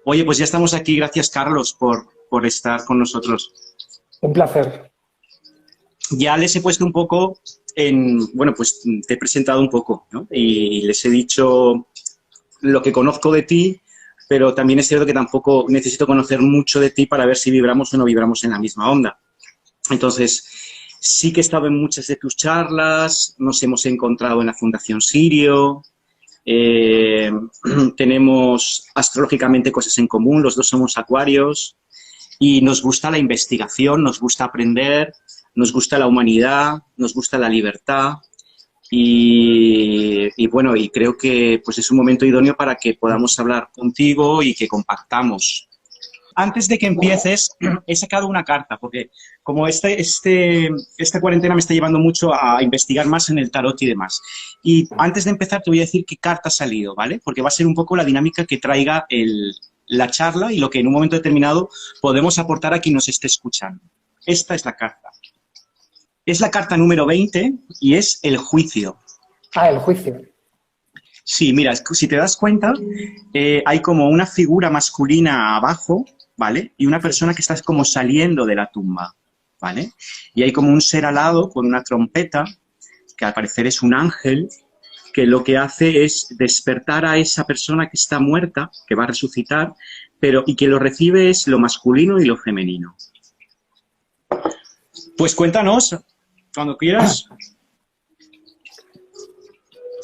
Oye, pues ya estamos aquí. Gracias, Carlos, por estar con nosotros. Un placer. Ya les he puesto un poco bueno, pues te he presentado un poco, ¿no? Y les he dicho lo que conozco de ti, pero también es cierto que tampoco necesito conocer mucho de ti para ver si vibramos o no vibramos en la misma onda. Entonces, sí que he estado en muchas de tus charlas, nos hemos encontrado en la Fundación Sirio, eh, tenemos astrológicamente cosas en común, los dos somos acuarios y nos gusta la investigación, nos gusta aprender, nos gusta la humanidad, nos gusta la libertad y bueno, y creo que pues es un momento idóneo para que podamos hablar contigo y que compartamos. Antes de que empieces, he sacado una carta, porque como esta cuarentena me está llevando mucho a investigar más en el tarot y demás. Y antes de empezar te voy a decir qué carta ha salido, ¿vale? Porque va a ser un poco la dinámica que traiga la charla y lo que en un momento determinado podemos aportar a quien nos esté escuchando. Esta es la carta. Es la carta número 20 y es el juicio. Ah, el juicio. Sí, mira, si te das cuenta, hay como una figura masculina abajo, ¿vale? Y una persona que está como saliendo de la tumba, ¿vale? Y hay como un ser alado con una trompeta, que al parecer es un ángel, que lo que hace es despertar a esa persona que está muerta, que va a resucitar, y que lo recibe es lo masculino y lo femenino. Pues cuéntanos, cuando quieras.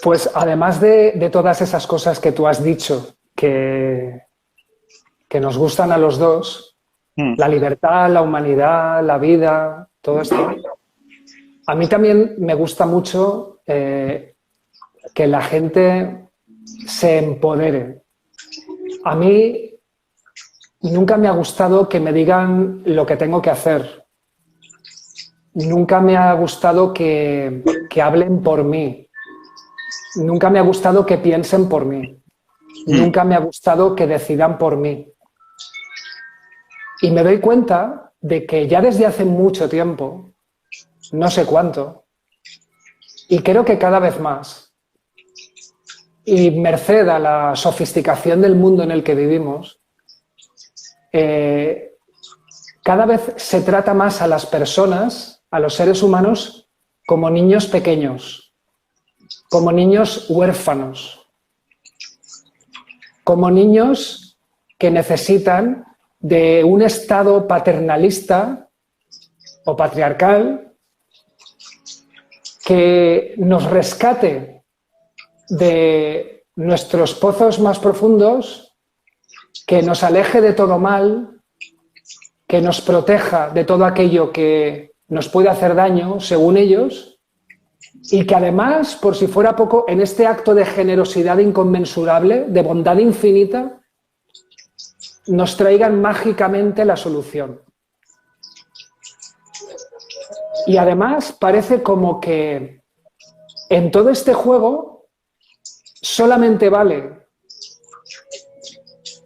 Pues además de todas esas cosas que tú has dicho, que nos gustan a los dos, la libertad, la humanidad, la vida, todo esto, a mí también me gusta mucho que la gente se empodere. A mí nunca me ha gustado que me digan lo que tengo que hacer. Nunca me ha gustado que hablen por mí. Nunca me ha gustado que piensen por mí. Nunca me ha gustado que decidan por mí. Y me doy cuenta de que ya desde hace mucho tiempo, no sé cuánto, y creo que cada vez más, y merced a la sofisticación del mundo en el que vivimos, cada vez se trata más a las personas, a los seres humanos, como niños pequeños, como niños huérfanos, como niños que necesitan de un estado paternalista o patriarcal que nos rescate de nuestros pozos más profundos, que nos aleje de todo mal, que nos proteja de todo aquello que nos puede hacer daño, según ellos, y que además, por si fuera poco, en este acto de generosidad inconmensurable, de bondad infinita, nos traigan mágicamente la solución. Y además parece como que en todo este juego solamente vale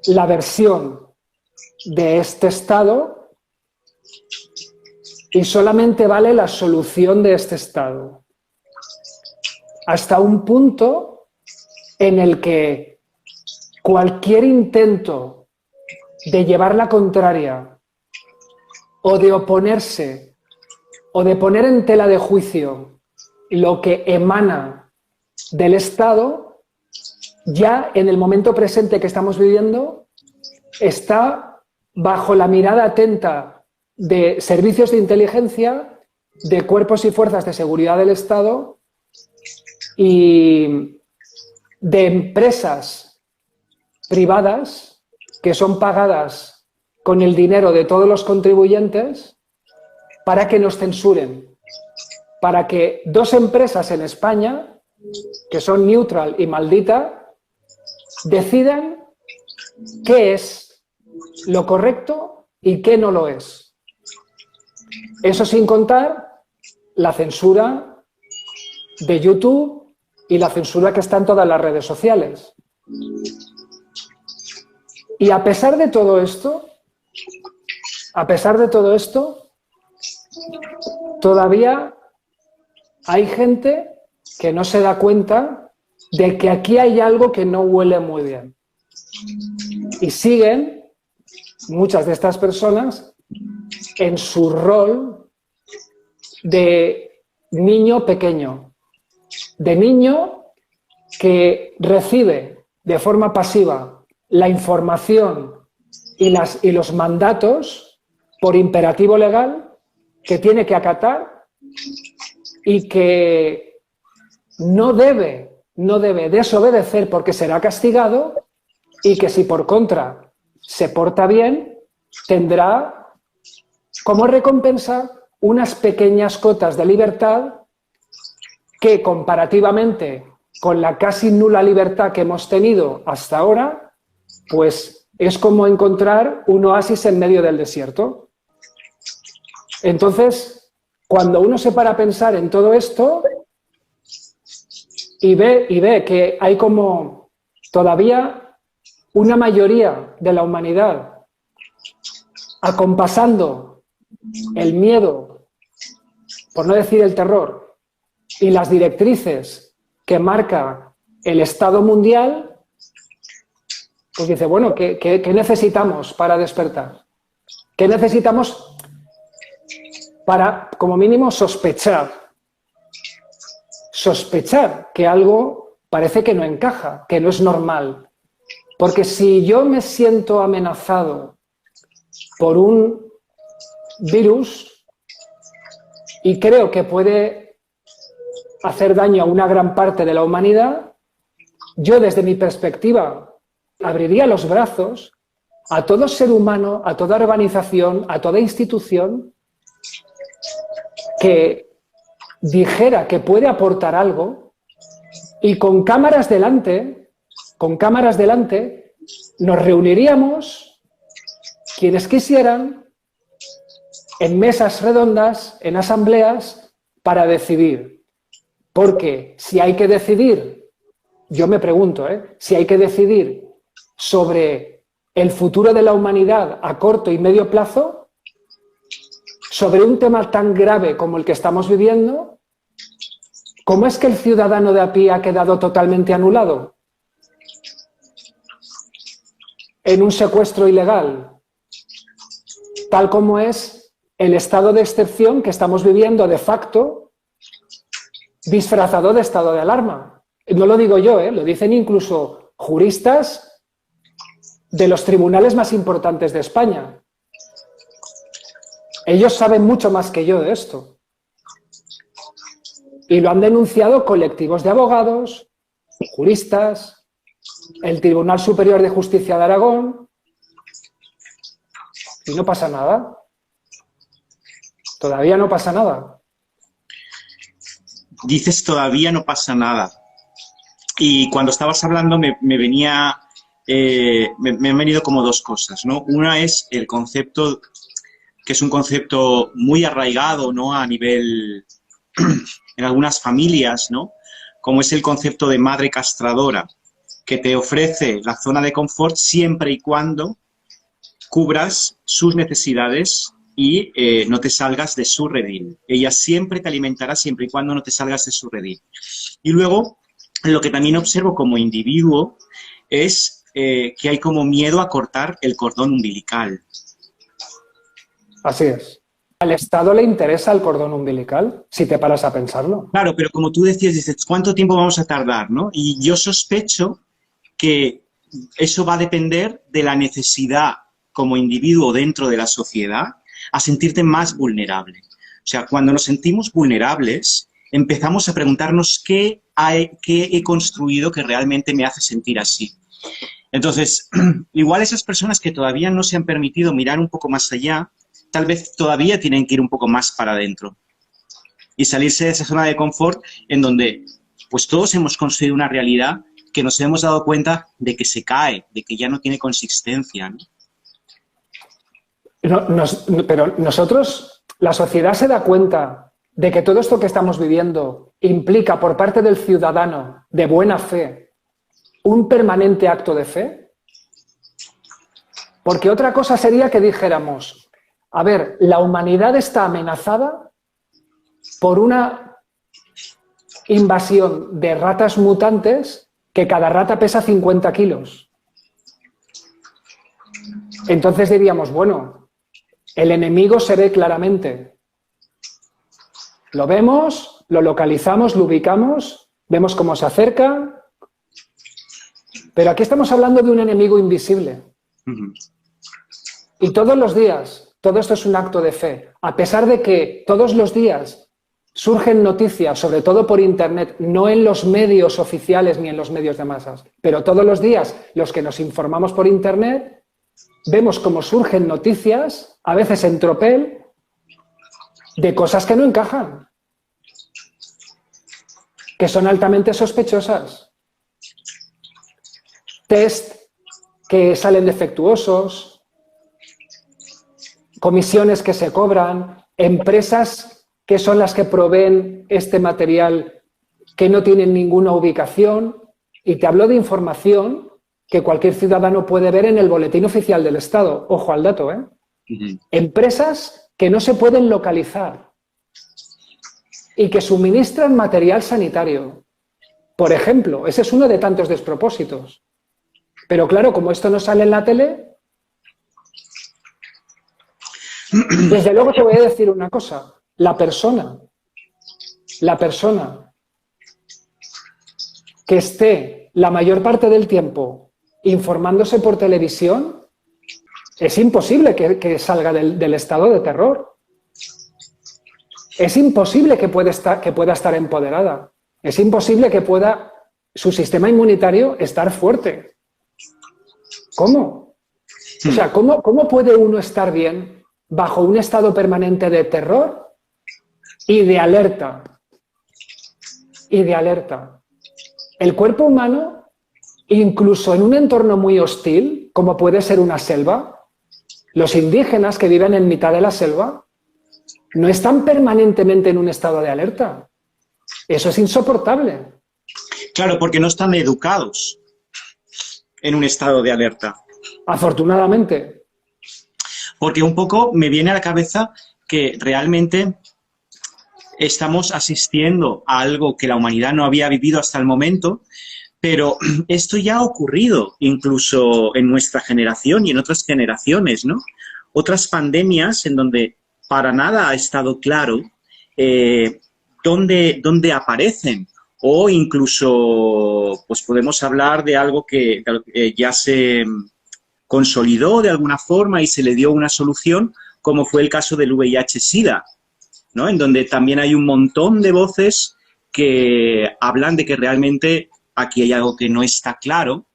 la versión de este estado y solamente vale la solución de este estado. Hasta un punto en el que cualquier intento de llevar la contraria o de oponerse o de poner en tela de juicio lo que emana del Estado, ya en el momento presente que estamos viviendo, está bajo la mirada atenta de servicios de inteligencia, de cuerpos y fuerzas de seguridad del Estado y de empresas privadas que son pagadas con el dinero de todos los contribuyentes para que nos censuren, para que dos empresas en España, que son Neutral y Maldita, decidan qué es lo correcto y qué no lo es. Eso sin contar la censura de YouTube y la censura que está en todas las redes sociales. Y a pesar de todo esto, todavía hay gente que no se da cuenta de que aquí hay algo que no huele muy bien. Y siguen muchas de estas personas en su rol de niño pequeño, de niño que recibe de forma pasiva la información y los mandatos por imperativo legal que tiene que acatar y que no debe desobedecer porque será castigado, y que si por contra se porta bien, tendrá como recompensa unas pequeñas cotas de libertad que, comparativamente con la casi nula libertad que hemos tenido hasta ahora, pues es como encontrar un oasis en medio del desierto. Entonces, cuando uno se para a pensar en todo esto y ve que hay como todavía una mayoría de la humanidad acompasando el miedo, por no decir el terror, y las directrices que marca el Estado mundial, pues dice, bueno, ¿qué necesitamos para despertar? ¿Qué necesitamos para, como mínimo, sospechar que algo parece que no encaja, que no es normal? Porque si yo me siento amenazado por un virus y creo que puede hacer daño a una gran parte de la humanidad, yo desde mi perspectiva abriría los brazos a todo ser humano, a toda organización, a toda institución que dijera que puede aportar algo, y con cámaras delante nos reuniríamos quienes quisieran en mesas redondas, en asambleas, para decidir. Porque si hay que decidir, yo me pregunto, si hay que decidir sobre el futuro de la humanidad a corto y medio plazo, sobre un tema tan grave como el que estamos viviendo, ¿cómo es que el ciudadano de a pie ha quedado totalmente anulado? En un secuestro ilegal, tal como es el estado de excepción que estamos viviendo de facto, disfrazado de estado de alarma. No lo digo yo, lo dicen incluso juristas de los tribunales más importantes de España. Ellos saben mucho más que yo de esto. Y lo han denunciado colectivos de abogados, juristas, el Tribunal Superior de Justicia de Aragón, y no pasa nada. Todavía no pasa nada. Dices todavía no pasa nada. Y cuando estabas hablando me han venido como dos cosas, ¿no? Una es el concepto, que es un concepto muy arraigado, ¿no? A nivel, en algunas familias, ¿no? Como es el concepto de madre castradora, que te ofrece la zona de confort siempre y cuando cubras sus necesidades y no te salgas de su redil. Ella siempre te alimentará siempre y cuando no te salgas de su redil. Y luego, lo que también observo como individuo es que hay como miedo a cortar el cordón umbilical. Así es. ¿Al Estado le interesa el cordón umbilical? Si te paras a pensarlo. Claro, pero como tú decías, dices, ¿cuánto tiempo vamos a tardar, no? Y yo sospecho que eso va a depender de la necesidad como individuo dentro de la sociedad a sentirte más vulnerable. O sea, cuando nos sentimos vulnerables, empezamos a preguntarnos qué he construido que realmente me hace sentir así. Entonces, igual esas personas que todavía no se han permitido mirar un poco más allá, tal vez todavía tienen que ir un poco más para adentro y salirse de esa zona de confort en donde pues todos hemos construido una realidad que nos hemos dado cuenta de que se cae, de que ya no tiene consistencia, ¿no? Pero nosotros, la sociedad se da cuenta de que todo esto que estamos viviendo implica por parte del ciudadano de buena fe un permanente acto de fe. Porque otra cosa sería que dijéramos, a ver, la humanidad está amenazada por una invasión de ratas mutantes que cada rata pesa 50 kilos. Entonces diríamos, bueno, el enemigo se ve claramente. Lo vemos, lo localizamos, lo ubicamos, vemos cómo se acerca, pero aquí estamos hablando de un enemigo invisible. Y todos los días, todo esto es un acto de fe, a pesar de que todos los días surgen noticias, sobre todo por Internet, no en los medios oficiales ni en los medios de masas, pero todos los días los que nos informamos por Internet, vemos cómo surgen noticias, a veces en tropel, de cosas que no encajan, que son altamente sospechosas. Test que salen defectuosos, comisiones que se cobran, empresas que son las que proveen este material que no tienen ninguna ubicación. Y te hablo de información que cualquier ciudadano puede ver en el boletín oficial del Estado. Ojo al dato, ¿eh? Empresas que no se pueden localizar y que suministran material sanitario. Por ejemplo, ese es uno de tantos despropósitos. Pero claro, como esto no sale en la tele, desde luego te voy a decir una cosa. La persona que esté la mayor parte del tiempo informándose por televisión, es imposible que salga del estado de terror. Es imposible que pueda estar empoderada. Es imposible que pueda su sistema inmunitario estar fuerte. ¿Cómo? O sea, ¿cómo puede uno estar bien bajo un estado permanente de terror y de alerta? Y de alerta. El cuerpo humano, incluso en un entorno muy hostil, como puede ser una selva, los indígenas que viven en mitad de la selva no están permanentemente en un estado de alerta. Eso es insoportable. Claro, porque no están educados en un estado de alerta. Afortunadamente. Porque un poco me viene a la cabeza que realmente estamos asistiendo a algo que la humanidad no había vivido hasta el momento, pero esto ya ha ocurrido incluso en nuestra generación y en otras generaciones, ¿no? Otras pandemias en donde para nada ha estado claro dónde aparecen, o incluso pues podemos hablar de algo que ya se consolidó de alguna forma y se le dio una solución, como fue el caso del VIH-Sida, ¿no? En donde también hay un montón de voces que hablan de que realmente aquí hay algo que no está claro.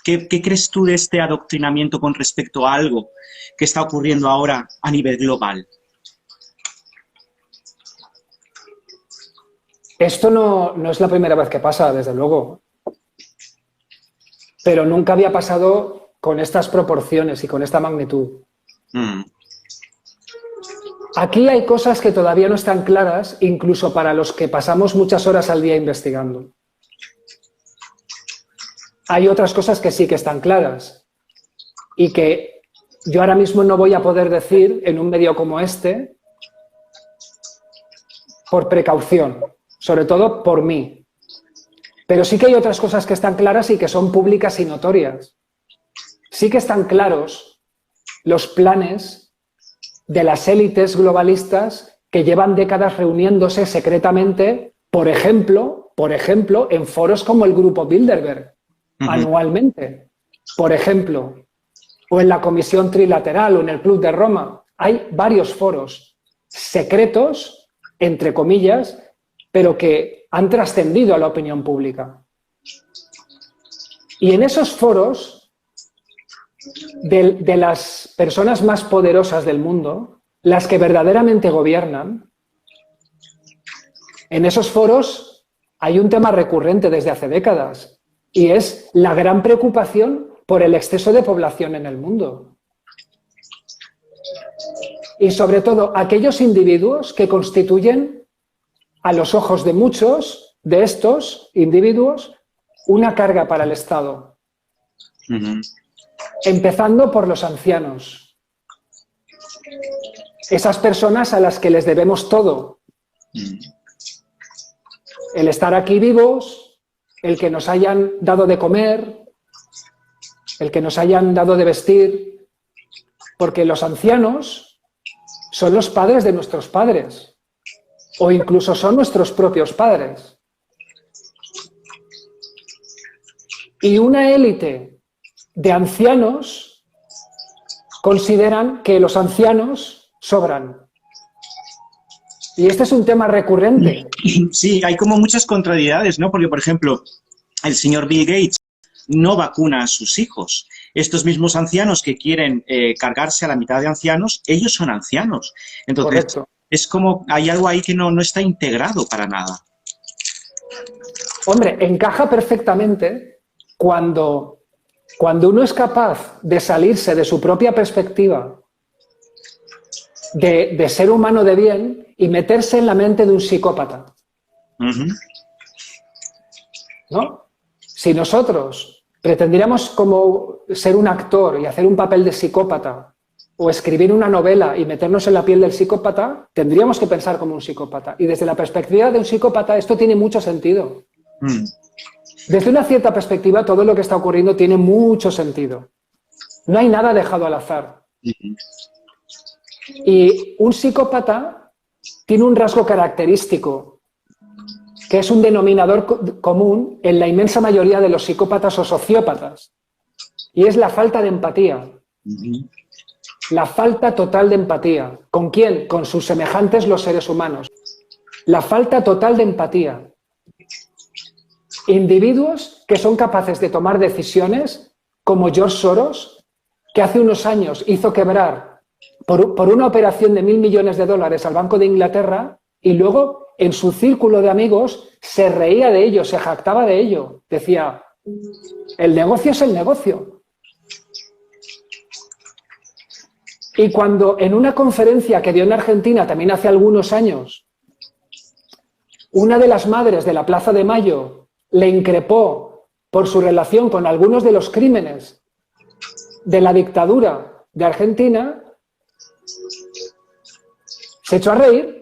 ¿Qué crees tú de este adoctrinamiento con respecto a algo que está ocurriendo ahora a nivel global? Esto no es la primera vez que pasa, desde luego. Pero nunca había pasado con estas proporciones y con esta magnitud. Aquí hay cosas que todavía no están claras, incluso para los que pasamos muchas horas al día investigando. Hay otras cosas que sí que están claras y que yo ahora mismo no voy a poder decir en un medio como este por precaución, sobre todo por mí. Pero sí que hay otras cosas que están claras y que son públicas y notorias. Sí que están claros los planes de las élites globalistas que llevan décadas reuniéndose secretamente, por ejemplo, en foros como el Grupo Bilderberg, anualmente, por ejemplo, o en la Comisión Trilateral o en el Club de Roma. Hay varios foros secretos, entre comillas, pero que han trascendido a la opinión pública. Y en esos foros, de las personas más poderosas del mundo, las que verdaderamente gobiernan, en esos foros hay un tema recurrente desde hace décadas, y es la gran preocupación por el exceso de población en el mundo. Y sobre todo, aquellos individuos que constituyen, a los ojos de muchos de estos individuos, una carga para el Estado. Empezando por los ancianos. Esas personas a las que les debemos todo. El estar aquí vivos, el que nos hayan dado de comer, el que nos hayan dado de vestir, Porque los ancianos son los padres de nuestros padres, o incluso son nuestros propios padres. Y una élite de ancianos consideran que los ancianos sobran. Y este es un tema recurrente. Sí, hay como muchas contrariedades, ¿no? Porque, por ejemplo, el señor Bill Gates no vacuna a sus hijos. Estos mismos ancianos que quieren cargarse a la mitad de ancianos, ellos son ancianos. Entonces, correcto, es como, hay algo ahí que no está integrado para nada. Hombre, encaja perfectamente cuando uno es capaz de salirse de su propia perspectiva de ser humano de bien y meterse en la mente de un psicópata. ¿No? Si nosotros pretendiéramos como ser un actor y hacer un papel de psicópata o escribir una novela y meternos en la piel del psicópata, tendríamos que pensar como un psicópata. Y desde la perspectiva de un psicópata esto tiene mucho sentido. Desde una cierta perspectiva todo lo que está ocurriendo tiene mucho sentido. No hay nada dejado al azar. Y un psicópata tiene un rasgo característico que es un denominador común en la inmensa mayoría de los psicópatas o sociópatas, y es la falta de empatía. La falta total de empatía. ¿Con quién? Con sus semejantes, los seres humanos. La falta total de empatía. Individuos que son capaces de tomar decisiones, como George Soros, que hace unos años hizo quebrar por una operación de $1.000 millones al Banco de Inglaterra, y luego en su círculo de amigos se reía de ello, se jactaba de ello. Decía, el negocio es el negocio. Y cuando en una conferencia que dio en Argentina también hace algunos años, una de las madres de la Plaza de Mayo le increpó por su relación con algunos de los crímenes de la dictadura de Argentina, se echó a reír.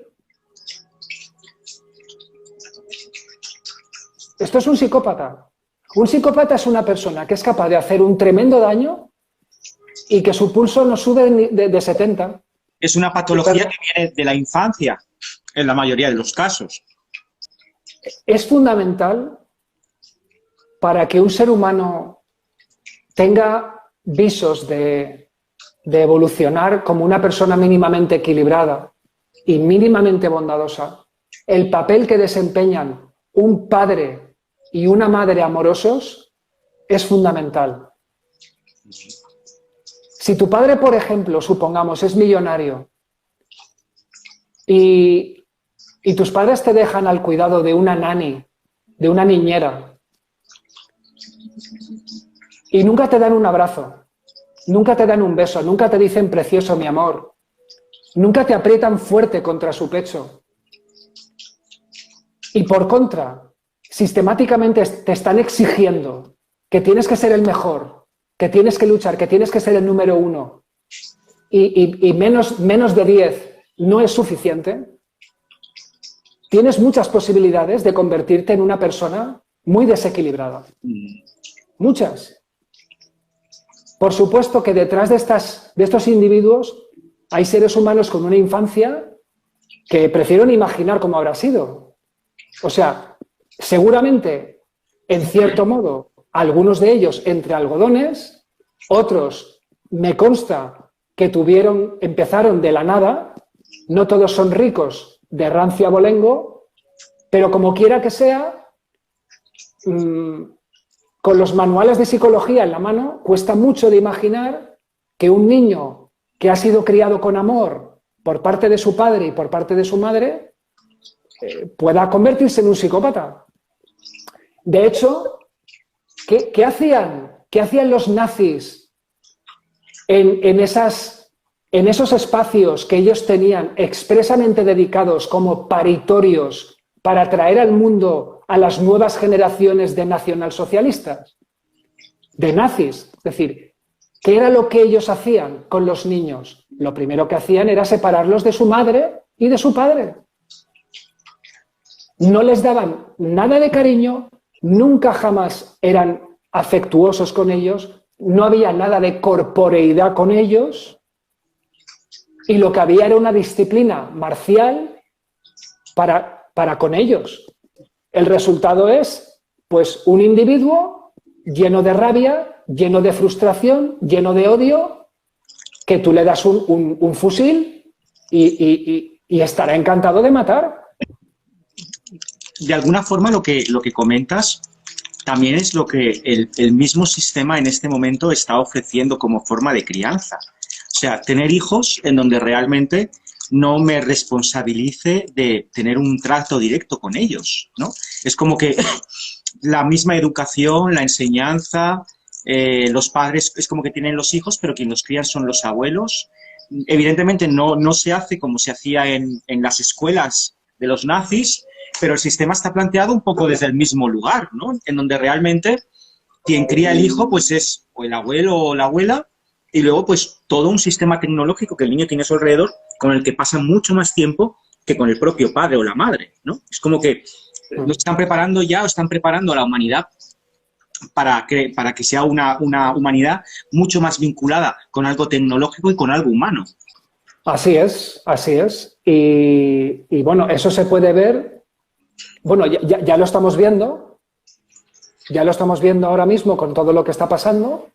Esto es un psicópata. Un psicópata es una persona que es capaz de hacer un tremendo daño y que su pulso no sube de 70. Es una patología que viene de la infancia, en la mayoría de los casos. Es fundamental para que un ser humano tenga visos de evolucionar como una persona mínimamente equilibrada y mínimamente bondadosa, el papel que desempeñan un padre y una madre amorosos es fundamental. Si tu padre, por ejemplo, supongamos, es millonario y tus padres te dejan al cuidado de una nani, de una niñera, y nunca te dan un abrazo, nunca te dan un beso, nunca te dicen precioso mi amor, nunca te aprietan fuerte contra su pecho, y por contra, sistemáticamente te están exigiendo que tienes que ser el mejor, que tienes que luchar, que tienes que ser el número 1, y menos de 10 no es suficiente, tienes muchas posibilidades de convertirte en una persona muy desequilibrada. Muchas. Por supuesto que detrás de estos individuos hay seres humanos con una infancia que prefiero ni imaginar cómo habrá sido. O sea, seguramente, en cierto modo, algunos de ellos entre algodones, otros me consta que empezaron de la nada, no todos son ricos de rancio abolengo, pero como quiera que sea, con los manuales de psicología en la mano, cuesta mucho de imaginar que un niño que ha sido criado con amor por parte de su padre y por parte de su madre pueda convertirse en un psicópata. De hecho, ¿qué hacían los nazis en esos espacios que ellos tenían expresamente dedicados como paritorios para traer al mundo a las nuevas generaciones de nacionalsocialistas, de nazis? Es decir, ¿qué era lo que ellos hacían con los niños? Lo primero que hacían era separarlos de su madre y de su padre. No les daban nada de cariño, nunca jamás eran afectuosos con ellos, no había nada de corporeidad con ellos, y lo que había era una disciplina marcial para con ellos. El resultado es, pues, un individuo lleno de rabia, lleno de frustración, lleno de odio, que tú le das un fusil y estará encantado de matar. De alguna forma lo que comentas también es lo que el mismo sistema en este momento está ofreciendo como forma de crianza. O sea, tener hijos en donde realmente no me responsabilice de tener un trato directo con ellos, ¿no? Es como que la misma educación, la enseñanza, los padres es como que tienen los hijos, pero quien los crían son los abuelos. Evidentemente no se hace como se hacía en las escuelas de los nazis, pero el sistema está planteado un poco desde el mismo lugar, ¿no? En donde realmente quien cría el hijo pues es o el abuelo o la abuela, y luego pues todo un sistema tecnológico que el niño tiene a su alrededor con el que pasa mucho más tiempo que con el propio padre o la madre, ¿no? Es como que nos están preparando ya o están preparando a la humanidad para que sea una humanidad mucho más vinculada con algo tecnológico y con algo humano. Así es, así es. Y bueno, eso se puede ver, bueno, ya lo estamos viendo, ahora mismo con todo lo que está pasando,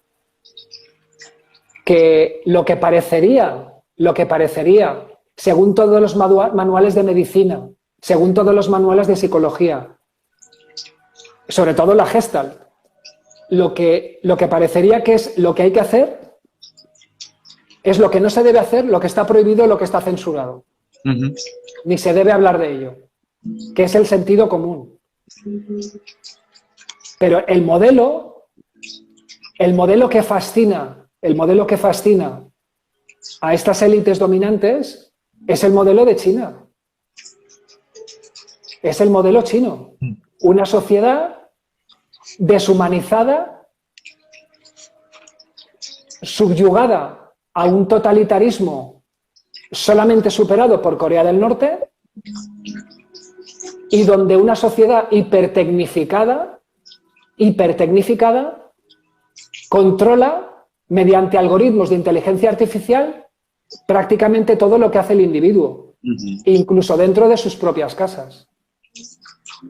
que lo que parecería, según todos los manuales de medicina, según todos los manuales de psicología, sobre todo la Gestalt, lo que parecería que es lo que hay que hacer, es lo que no se debe hacer, lo que está prohibido, lo que está censurado. Ni se debe hablar de ello, que es el sentido común. Pero el modelo que fascina a estas élites dominantes es el modelo de China. Es el modelo chino. Una sociedad deshumanizada, subyugada a un totalitarismo solamente superado por Corea del Norte, y donde una sociedad hipertecnificada controla mediante algoritmos de inteligencia artificial prácticamente todo lo que hace el individuo, incluso dentro de sus propias casas.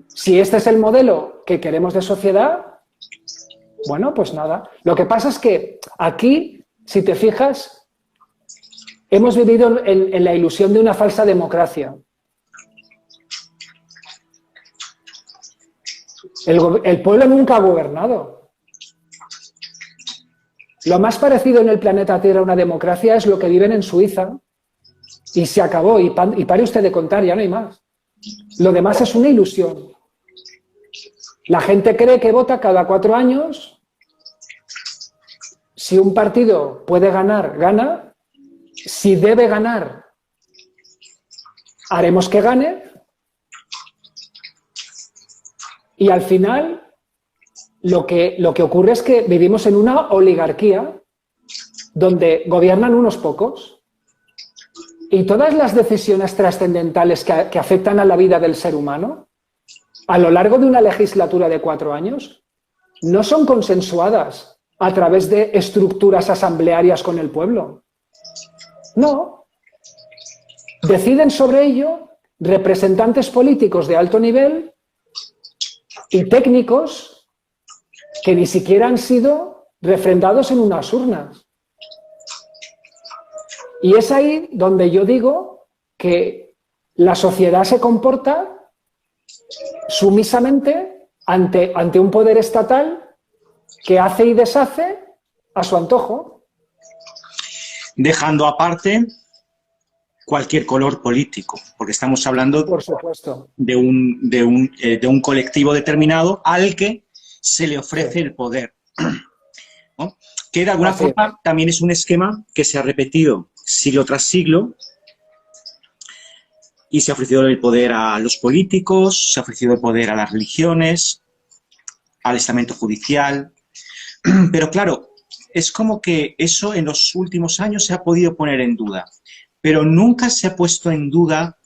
Si este es el modelo que queremos de sociedad, bueno, pues nada. Lo que pasa es que aquí, si te fijas, hemos vivido en la ilusión de una falsa democracia. El pueblo nunca ha gobernado. Lo más parecido en el planeta Tierra a una democracia es lo que viven en Suiza, y se acabó, y pare usted de contar, ya no hay más. Lo demás es una ilusión. La gente cree que vota cada 4 años. Si un partido puede ganar, gana. Si debe ganar, haremos que gane. Y al final, lo que ocurre es que vivimos en una oligarquía donde gobiernan unos pocos, y todas las decisiones trascendentales que afectan a la vida del ser humano a lo largo de una legislatura de 4 años no son consensuadas a través de estructuras asamblearias con el pueblo. No. Deciden sobre ello representantes políticos de alto nivel y técnicos que ni siquiera han sido refrendados en unas urnas. Y es ahí donde yo digo que la sociedad se comporta sumisamente ante un poder estatal que hace y deshace a su antojo. Dejando aparte cualquier color político, porque estamos hablando, por supuesto, de un colectivo determinado al que se le ofrece el poder, ¿no? Que de alguna forma también es un esquema que se ha repetido siglo tras siglo, y se ha ofrecido el poder a los políticos, se ha ofrecido el poder a las religiones, al estamento judicial, pero claro, es como que eso en los últimos años se ha podido poner en duda, pero nunca se ha puesto en duda,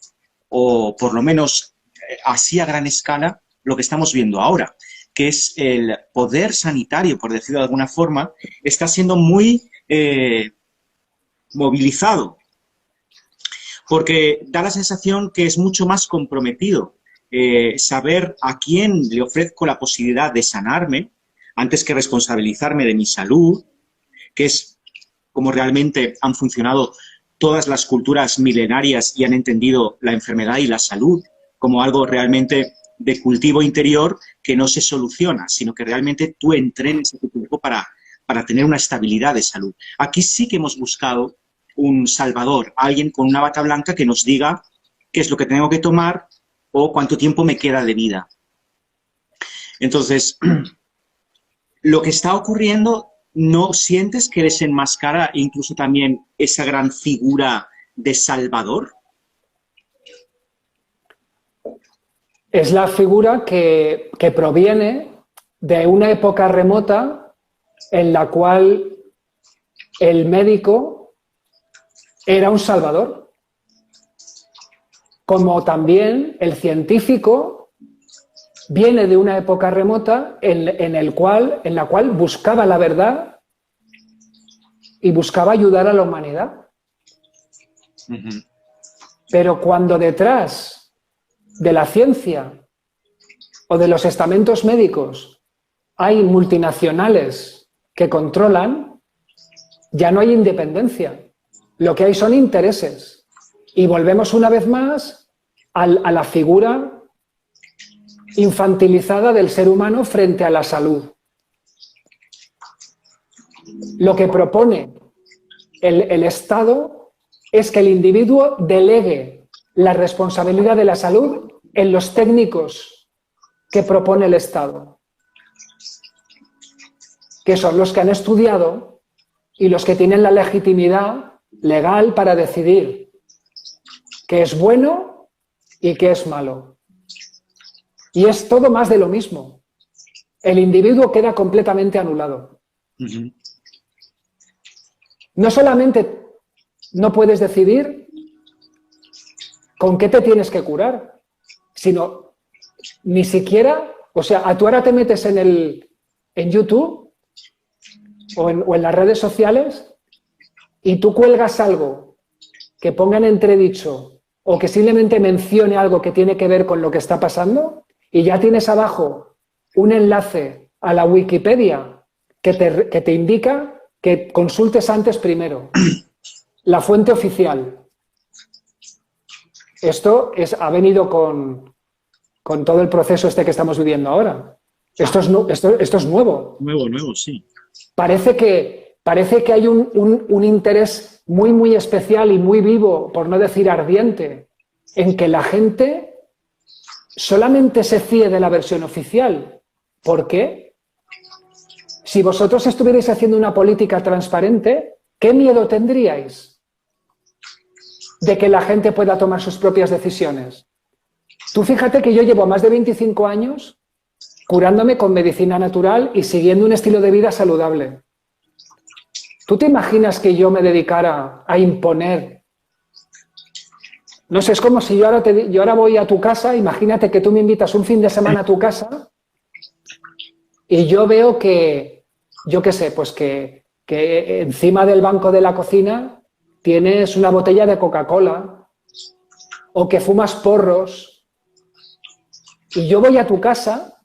o por lo menos así a gran escala, lo que estamos viendo ahora, que es el poder sanitario, por decirlo de alguna forma, está siendo muy movilizado porque da la sensación que es mucho más comprometido saber a quién le ofrezco la posibilidad de sanarme antes que responsabilizarme de mi salud, que es como realmente han funcionado todas las culturas milenarias y han entendido la enfermedad y la salud como algo realmente de cultivo interior que no se soluciona, sino que realmente tú entrenes a tu cuerpo para tener una estabilidad de salud. Aquí sí que hemos buscado un salvador, alguien con una bata blanca que nos diga qué es lo que tengo que tomar o cuánto tiempo me queda de vida. Entonces, lo que está ocurriendo, ¿no sientes que desenmascara incluso también esa gran figura de Salvador? Es la figura que proviene de una época remota en la cual el médico era un salvador, como también el científico viene de una época remota en la cual buscaba la verdad y buscaba ayudar a la humanidad. Uh-huh. Pero cuando detrás de la ciencia o de los estamentos médicos hay multinacionales que controlan, ya no hay independencia. Lo que hay son intereses. Y volvemos una vez más a la figura infantilizada del ser humano frente a la salud. Lo que propone el Estado es que el individuo delegue la responsabilidad de la salud en los técnicos que propone el Estado, que son los que han estudiado y los que tienen la legitimidad legal para decidir qué es bueno y qué es malo. Y es todo más de lo mismo. El individuo queda completamente anulado. Uh-huh. No solamente no puedes decidir con qué te tienes que curar, sino ni siquiera, o sea, tú ahora te metes en YouTube o en las redes sociales y tú cuelgas algo que ponga en entredicho o que simplemente mencione algo que tiene que ver con lo que está pasando y ya tienes abajo un enlace a la Wikipedia que te indica que consultes antes primero la fuente oficial. Esto ha venido con todo el proceso este que estamos viviendo ahora. Esto es nuevo. Nuevo, sí. Parece que hay un interés muy, muy especial y muy vivo, por no decir ardiente, en que la gente solamente se fíe de la versión oficial. ¿Por qué? Si vosotros estuvierais haciendo una política transparente, ¿qué miedo tendríais de que la gente pueda tomar sus propias decisiones? Tú fíjate que yo llevo más de 25 años curándome con medicina natural y siguiendo un estilo de vida saludable. ¿Tú te imaginas que yo me dedicara a imponer? No sé, es como si yo ahora voy a tu casa, imagínate que tú me invitas un fin de semana a tu casa y yo veo que, yo qué sé, pues que encima del banco de la cocina tienes una botella de Coca-Cola o que fumas porros y yo voy a tu casa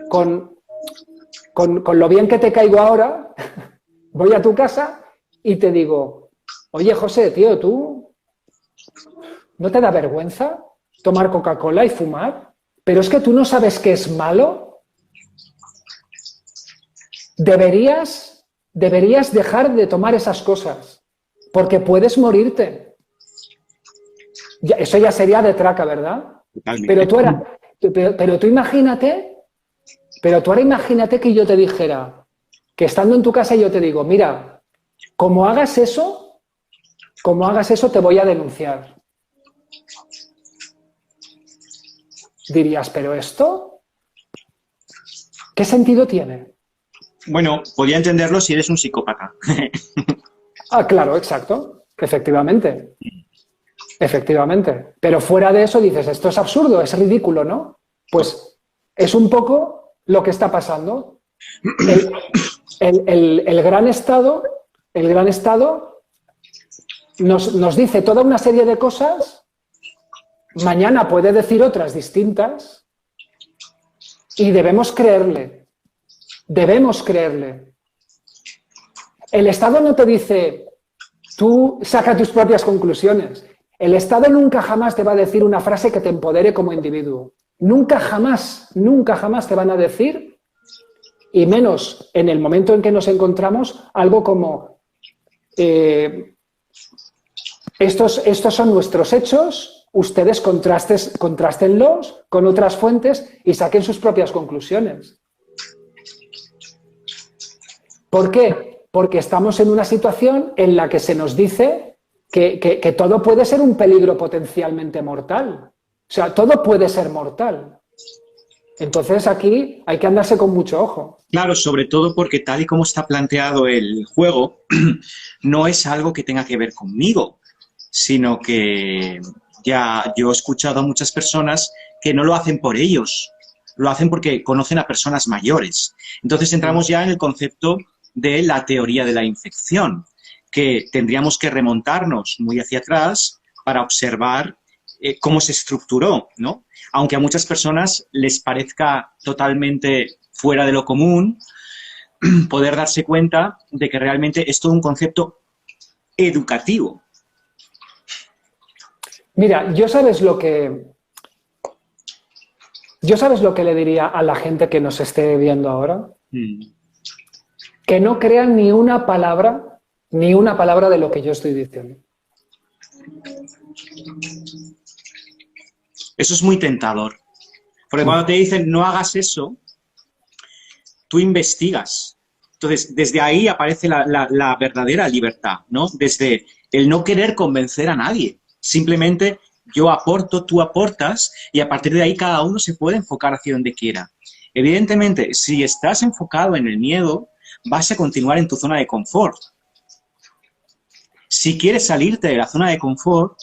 con lo bien que te caigo ahora, voy a tu casa y te digo, oye, José, tío, ¿tú no te da vergüenza tomar Coca-Cola y fumar? ¿Pero es que tú no sabes que es malo? Deberías dejar de tomar esas cosas, porque puedes morirte. Eso ya sería de traca, ¿verdad? Totalmente. Pero tú imagínate, pero tú ahora imagínate que yo te dijera, que estando en tu casa yo te digo, mira, como hagas eso te voy a denunciar. Dirías, ¿pero esto qué sentido tiene? Bueno, podría entenderlo si eres un psicópata. Claro, exacto. Efectivamente. Efectivamente. Pero fuera de eso dices, esto es absurdo, es ridículo, ¿no? Pues es un poco lo que está pasando. El gran Estado nos dice toda una serie de cosas, mañana puede decir otras distintas y debemos creerle. Debemos creerle. El Estado no te dice, tú saca tus propias conclusiones. El Estado nunca jamás te va a decir una frase que te empodere como individuo. Nunca jamás te van a decir, y menos en el momento en que nos encontramos, algo como estos son nuestros hechos, ustedes contrástenlos con otras fuentes y saquen sus propias conclusiones. ¿Por qué? Porque estamos en una situación en la que se nos dice que todo puede ser un peligro potencialmente mortal. O sea, todo puede ser mortal. Entonces aquí hay que andarse con mucho ojo. Claro, sobre todo porque tal y como está planteado el juego, no es algo que tenga que ver conmigo, sino que ya yo he escuchado a muchas personas que no lo hacen por ellos, lo hacen porque conocen a personas mayores. Entonces entramos ya en el concepto de la teoría de la infección, que tendríamos que remontarnos muy hacia atrás para observar cómo se estructuró, ¿no? Aunque a muchas personas les parezca totalmente fuera de lo común, poder darse cuenta de que realmente es todo un concepto educativo. Mira, ¿yo sabes lo que le diría a la gente que nos esté viendo ahora? Que no crean ni una palabra de lo que yo estoy diciendo. Eso es muy tentador. Porque cuando te dicen no hagas eso, tú investigas. Entonces, desde ahí aparece la verdadera libertad, ¿no? Desde el no querer convencer a nadie. Simplemente yo aporto, tú aportas, y a partir de ahí cada uno se puede enfocar hacia donde quiera. Evidentemente, si estás enfocado en el miedo, vas a continuar en tu zona de confort. Si quieres salirte de la zona de confort,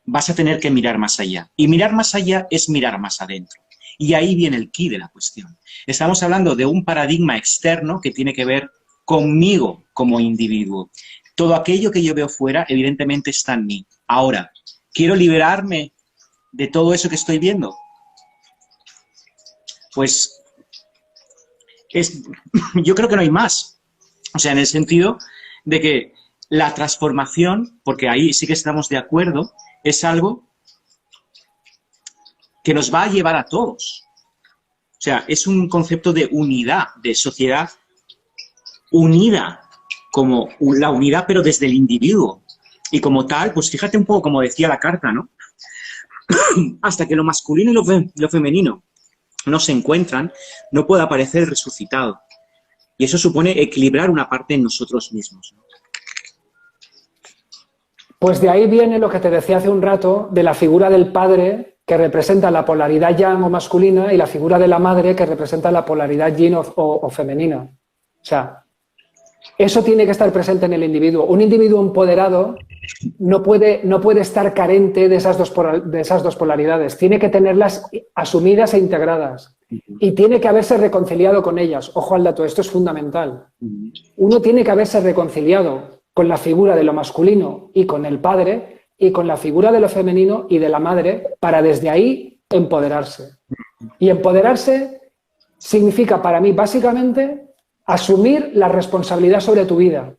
vas a tener que mirar más allá. Y mirar más allá es mirar más adentro. Y ahí viene el quid de la cuestión. Estamos hablando de un paradigma externo que tiene que ver conmigo como individuo. Todo aquello que yo veo fuera, evidentemente, está en mí. Ahora, ¿quiero liberarme de todo eso que estoy viendo? Pues yo creo que no hay más. O sea, en el sentido de que la transformación, porque ahí sí que estamos de acuerdo, es algo que nos va a llevar a todos. O sea, es un concepto de unidad, de sociedad unida, como la unidad, pero desde el individuo. Y como tal, pues fíjate un poco como decía la carta, ¿no? Hasta que lo masculino y lo femenino no se encuentran, no puede aparecer el resucitado. Y eso supone equilibrar una parte en nosotros mismos, ¿no? Pues de ahí viene lo que te decía hace un rato de la figura del padre que representa la polaridad yang o masculina y la figura de la madre que representa la polaridad yin o femenina. O sea, eso tiene que estar presente en el individuo. Un individuo empoderado no puede estar carente de esas dos polaridades. Tiene que tenerlas asumidas e integradas. Y tiene que haberse reconciliado con ellas. Ojo al dato, esto es fundamental. Uno tiene que haberse reconciliado con la figura de lo masculino y con el padre, y con la figura de lo femenino y de la madre, para desde ahí empoderarse. Y empoderarse significa para mí básicamente asumir la responsabilidad sobre tu vida.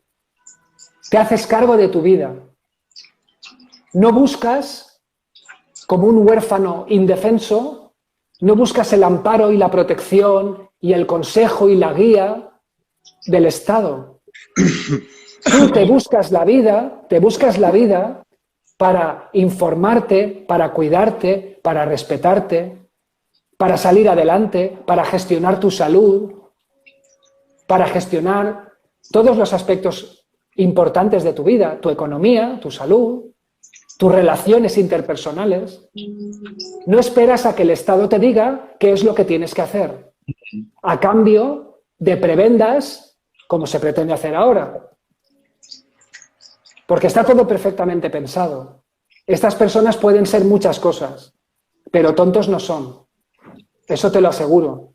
Te haces cargo de tu vida. No buscas, como un huérfano indefenso, no buscas el amparo y la protección y el consejo y la guía del Estado. Tú te buscas la vida para informarte, para cuidarte, para respetarte, para salir adelante, para gestionar tu salud, para gestionar todos los aspectos importantes de tu vida, tu economía, tu salud, tus relaciones interpersonales. No esperas a que el Estado te diga qué es lo que tienes que hacer, a cambio de prebendas, como se pretende hacer ahora. Porque está todo perfectamente pensado. Estas personas pueden ser muchas cosas, pero tontos no son. Eso te lo aseguro.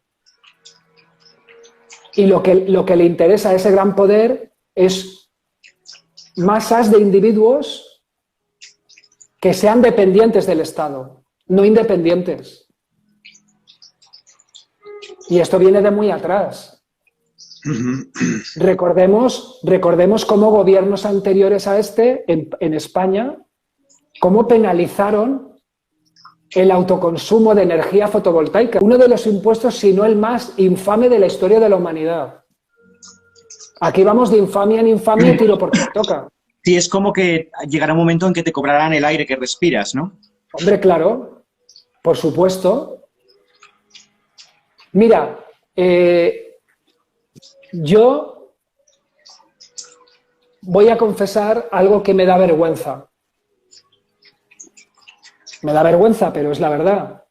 Y lo que le interesa a ese gran poder es masas de individuos que sean dependientes del Estado, no independientes. Y esto viene de muy atrás. Recordemos cómo gobiernos anteriores a este, en España, cómo penalizaron el autoconsumo de energía fotovoltaica. Uno de los impuestos, si no el más infame de la historia de la humanidad. Aquí vamos de infamia en infamia y tiro porque toca. Sí, es como que llegará un momento en que te cobrarán el aire que respiras, ¿no? Hombre, claro, por supuesto. Mira, yo voy a confesar algo que me da vergüenza. Me da vergüenza, pero es la verdad.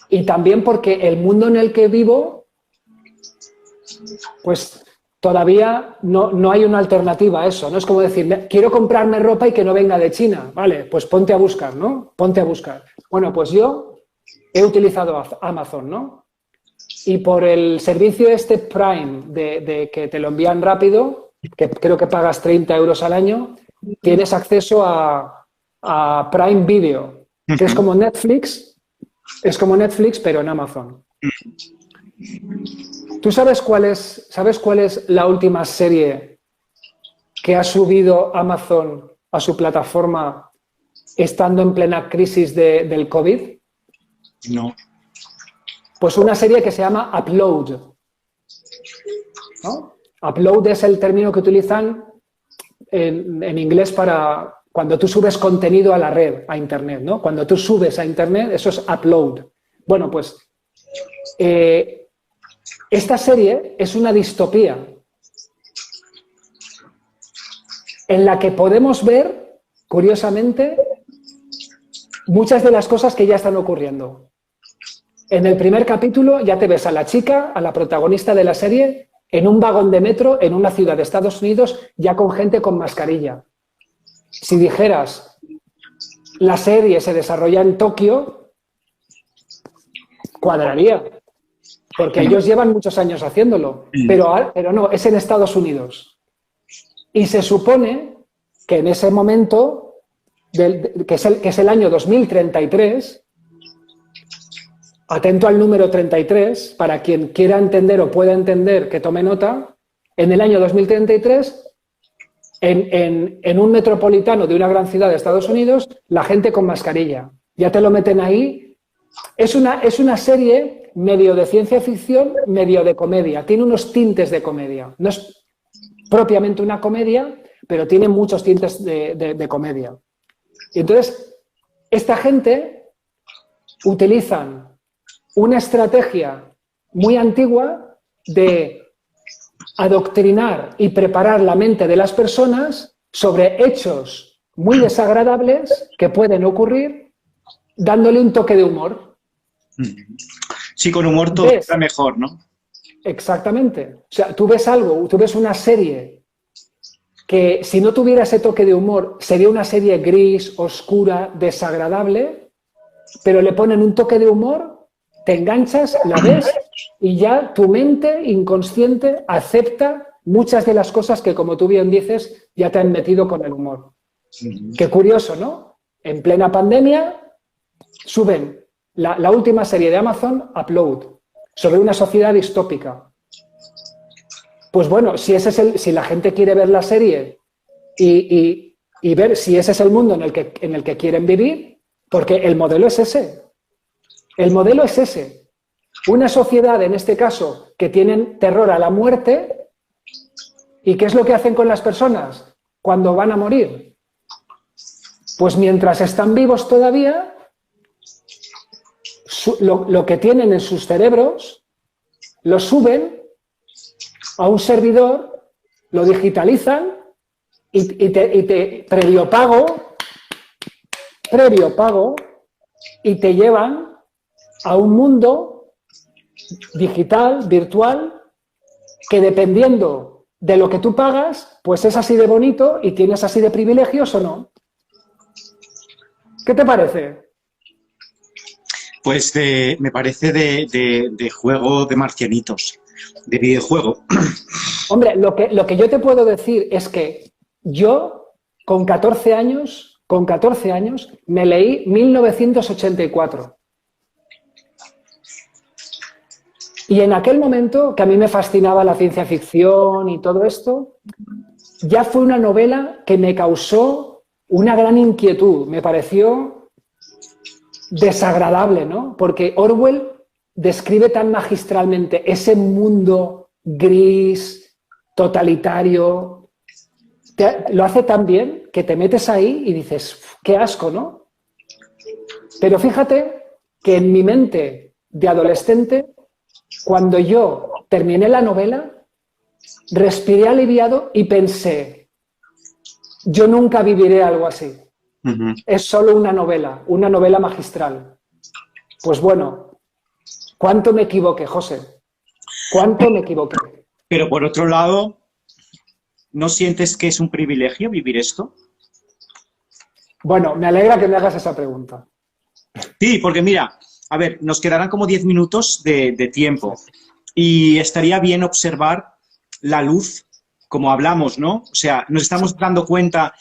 Y también porque el mundo en el que vivo, pues todavía no hay una alternativa a eso. No es como decir, quiero comprarme ropa y que no venga de China. Vale, pues ponte a buscar, ¿no? Ponte a buscar. Bueno, pues yo he utilizado Amazon, ¿no? Y por el servicio este Prime de que te lo envían rápido, que creo que pagas 30 euros al año, tienes acceso a Prime Video, que es como Netflix, pero en Amazon. ¿Tú sabes cuál es la última serie que ha subido Amazon a su plataforma estando en plena crisis del COVID? No. Pues una serie que se llama Upload, ¿no? Upload es el término que utilizan en inglés para cuando tú subes contenido a la red, a Internet, ¿no? Cuando tú subes a Internet, eso es upload. Bueno, pues esta serie es una distopía en la que podemos ver, curiosamente, muchas de las cosas que ya están ocurriendo. En el primer capítulo ya te ves a la chica, a la protagonista de la serie, en un vagón de metro en una ciudad de Estados Unidos, ya con gente con mascarilla. Si dijeras, la serie se desarrolla en Tokio, cuadraría, porque ellos llevan muchos años haciéndolo, pero no, es en Estados Unidos. Y se supone que en ese momento, que es el año 2033, atento al número 33, para quien quiera entender o pueda entender que tome nota, en el año 2033, en un metropolitano de una gran ciudad de Estados Unidos, la gente con mascarilla. Ya te lo meten ahí. Es una serie medio de ciencia ficción, medio de comedia. Tiene unos tintes de comedia. No es propiamente una comedia, pero tiene muchos tintes de comedia. Y entonces, esta gente utilizan una estrategia muy antigua de adoctrinar y preparar la mente de las personas sobre hechos muy desagradables que pueden ocurrir, dándole un toque de humor. Sí, con humor todo está mejor, ¿no? Exactamente. O sea, tú ves algo, tú ves una serie que si no tuviera ese toque de humor sería una serie gris, oscura, desagradable, pero le ponen un toque de humor, te enganchas, la ves y ya tu mente inconsciente acepta muchas de las cosas que, como tú bien dices, ya te han metido con el humor. Qué curioso, ¿no? En plena pandemia suben la última serie de Amazon, Upload, sobre una sociedad distópica. Pues bueno, si la gente quiere ver la serie y ver si ese es el mundo en el que quieren vivir, porque el modelo es ese. El modelo es ese. Una sociedad, en este caso, que tienen terror a la muerte. ¿Y qué es lo que hacen con las personas cuando van a morir? Pues mientras están vivos todavía, lo que tienen en sus cerebros, lo suben a un servidor, lo digitalizan y te previo pago, y te llevan a un mundo digital, virtual, que dependiendo de lo que tú pagas, pues es así de bonito y tienes así de privilegios o no. ¿Qué te parece? Pues me parece de juego de marcianitos, de videojuego. Hombre, lo que yo te puedo decir es que yo, con 14 años, con 14 años, me leí 1984. Y en aquel momento, que a mí me fascinaba la ciencia ficción y todo esto, ya fue una novela que me causó una gran inquietud. Me pareció desagradable, ¿no? Porque Orwell describe tan magistralmente ese mundo gris, totalitario, lo hace tan bien que te metes ahí y dices, qué asco, ¿no? Pero fíjate que en mi mente de adolescente, cuando yo terminé la novela, respiré aliviado y pensé, yo nunca viviré algo así. Es solo una novela magistral. Pues bueno, ¿cuánto me equivoqué, José? ¿Cuánto me equivoqué? Pero por otro lado, ¿no sientes que es un privilegio vivir esto? Bueno, me alegra que me hagas esa pregunta. Sí, porque mira, a ver, nos quedarán como 10 minutos de tiempo y estaría bien observar la luz, como hablamos, ¿no? O sea, nos estamos dando cuenta,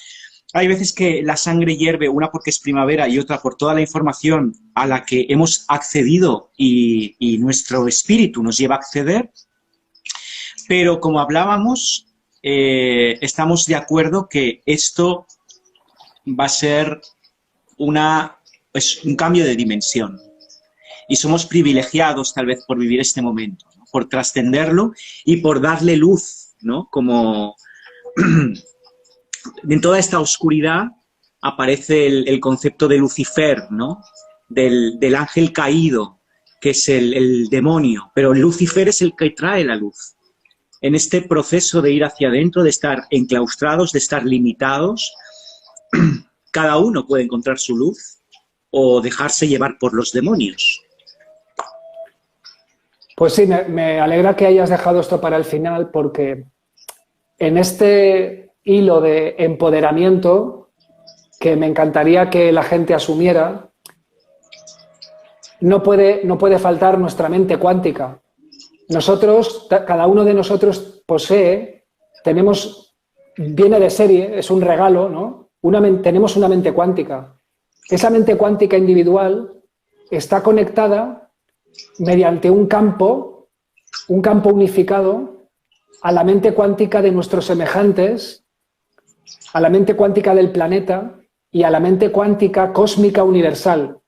hay veces que la sangre hierve, una porque es primavera y otra por toda la información a la que hemos accedido y nuestro espíritu nos lleva a acceder, pero como hablábamos, estamos de acuerdo que esto va a ser un cambio de dimensión. Y somos privilegiados tal vez por vivir este momento, ¿no? Por trascenderlo y por darle luz, ¿no? Como en toda esta oscuridad aparece el concepto de Lucifer, ¿no? Del ángel caído, que es el demonio, pero Lucifer es el que trae la luz. En este proceso de ir hacia adentro, de estar enclaustrados, de estar limitados, cada uno puede encontrar su luz o dejarse llevar por los demonios. Pues sí, me alegra que hayas dejado esto para el final, porque en este hilo de empoderamiento que me encantaría que la gente asumiera, no puede faltar nuestra mente cuántica. Nosotros, cada uno de nosotros viene de serie, es un regalo, ¿no? Tenemos una mente cuántica. Esa mente cuántica individual está conectada mediante un campo unificado a la mente cuántica de nuestros semejantes, a la mente cuántica del planeta y a la mente cuántica cósmica universal.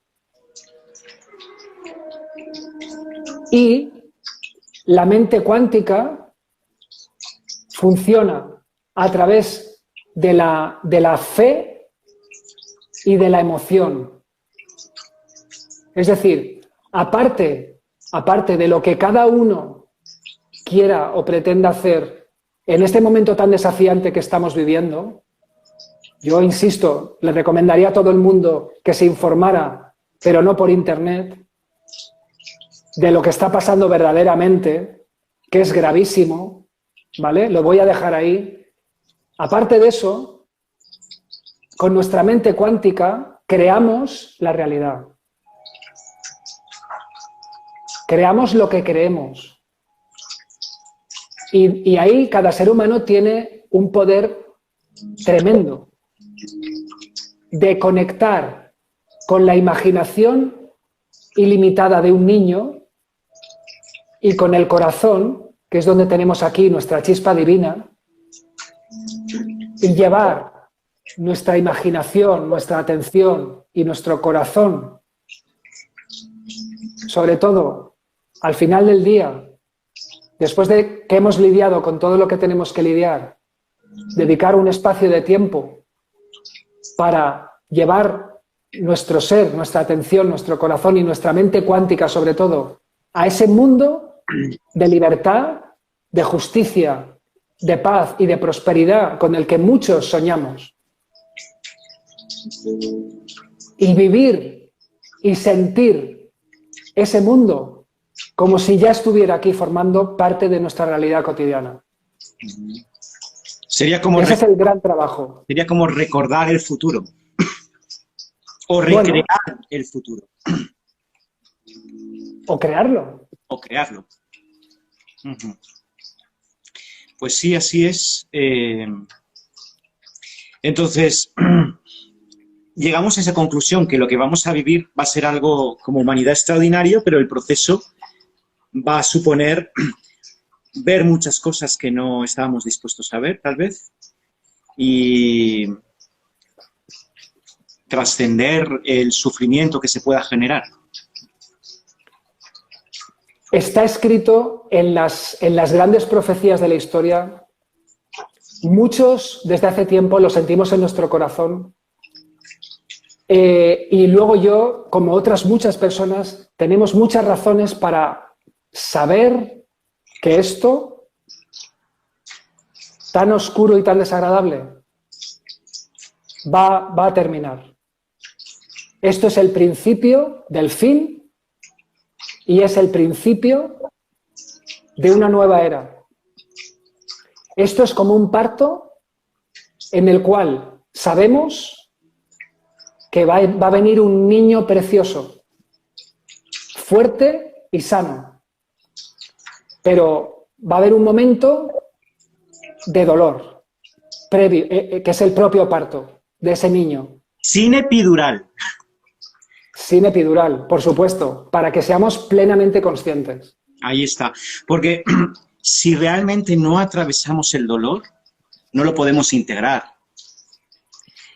Y la mente cuántica funciona a través de la fe y de la emoción. Es decir, aparte de lo que cada uno quiera o pretenda hacer en este momento tan desafiante que estamos viviendo, yo insisto, le recomendaría a todo el mundo que se informara, pero no por internet, de lo que está pasando verdaderamente, que es gravísimo, ¿vale? Lo voy a dejar ahí. Aparte de eso, con nuestra mente cuántica creamos la realidad. Creamos lo que creemos. Y ahí cada ser humano tiene un poder tremendo de conectar con la imaginación ilimitada de un niño y con el corazón, que es donde tenemos aquí nuestra chispa divina, y llevar nuestra imaginación, nuestra atención y nuestro corazón, sobre todo al final del día, después de que hemos lidiado con todo lo que tenemos que lidiar, dedicar un espacio de tiempo para llevar nuestro ser, nuestra atención, nuestro corazón y nuestra mente cuántica, sobre todo, a ese mundo de libertad, de justicia, de paz y de prosperidad con el que muchos soñamos. Y vivir y sentir ese mundo como si ya estuviera aquí formando parte de nuestra realidad cotidiana. Sería como ese es el gran trabajo. Sería como recordar el futuro. O recrear el futuro. O crearlo. O crearlo. Pues sí, así es. Entonces, llegamos a esa conclusión, que lo que vamos a vivir va a ser algo como humanidad extraordinario, pero el proceso va a suponer ver muchas cosas que no estábamos dispuestos a ver, tal vez, y trascender el sufrimiento que se pueda generar. Está escrito en las grandes profecías de la historia. Muchos desde hace tiempo lo sentimos en nuestro corazón. Y luego yo, como otras muchas personas, tenemos muchas razones para saber que esto, tan oscuro y tan desagradable, va a terminar. Esto es el principio del fin y es el principio de una nueva era. Esto es como un parto en el cual sabemos que va a venir un niño precioso, fuerte y sano. Pero va a haber un momento de dolor, previo, que es el propio parto de ese niño. Sin epidural. Sin epidural, por supuesto, para que seamos plenamente conscientes. Ahí está. Porque si realmente no atravesamos el dolor, no lo podemos integrar.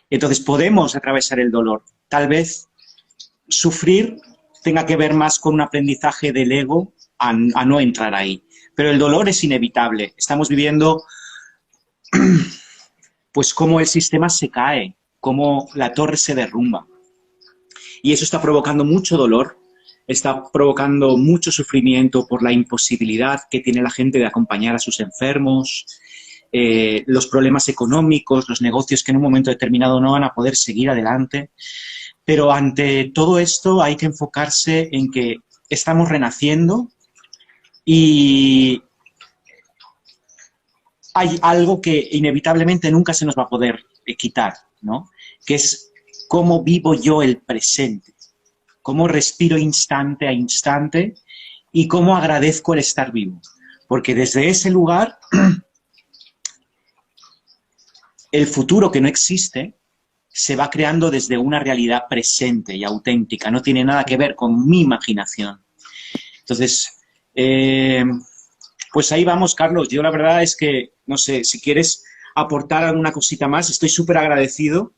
Entonces podemos atravesar el dolor. Tal vez sufrir tenga que ver más con un aprendizaje del ego a no entrar ahí. Pero el dolor es inevitable. Estamos viviendo pues cómo el sistema se cae, cómo la torre se derrumba. Y eso está provocando mucho dolor, está provocando mucho sufrimiento por la imposibilidad que tiene la gente de acompañar a sus enfermos, los problemas económicos, los negocios que en un momento determinado no van a poder seguir adelante. Pero ante todo esto hay que enfocarse en que estamos renaciendo y hay algo que inevitablemente nunca se nos va a poder quitar, ¿no? Que es cómo vivo yo el presente, cómo respiro instante a instante y cómo agradezco el estar vivo. Porque desde ese lugar, el futuro que no existe se va creando desde una realidad presente y auténtica, no tiene nada que ver con mi imaginación. Entonces, pues ahí vamos, Carlos. Yo la verdad es que, no sé, si quieres aportar alguna cosita más, estoy súper agradecido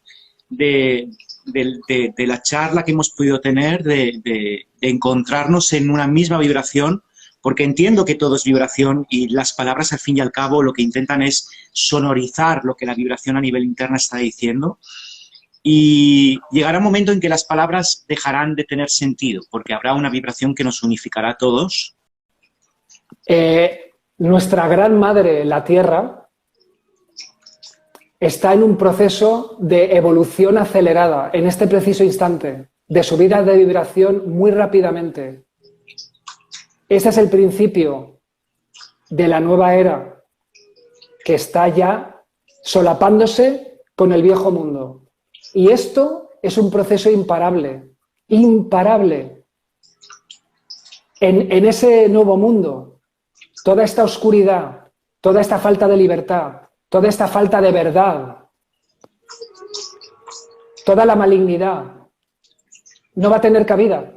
de la charla que hemos podido tener, de encontrarnos en una misma vibración, porque entiendo que todo es vibración y las palabras, al fin y al cabo, lo que intentan es sonorizar lo que la vibración a nivel interno está diciendo. Y llegará un momento en que las palabras dejarán de tener sentido, porque habrá una vibración que nos unificará a todos. Nuestra gran madre, la Tierra, está en un proceso de evolución acelerada en este preciso instante, de subida de vibración muy rápidamente. Ese es el principio de la nueva era que está ya solapándose con el viejo mundo. Y esto es un proceso imparable, imparable. En ese nuevo mundo, toda esta oscuridad, toda esta falta de libertad, toda esta falta de verdad, toda la malignidad, no va a tener cabida.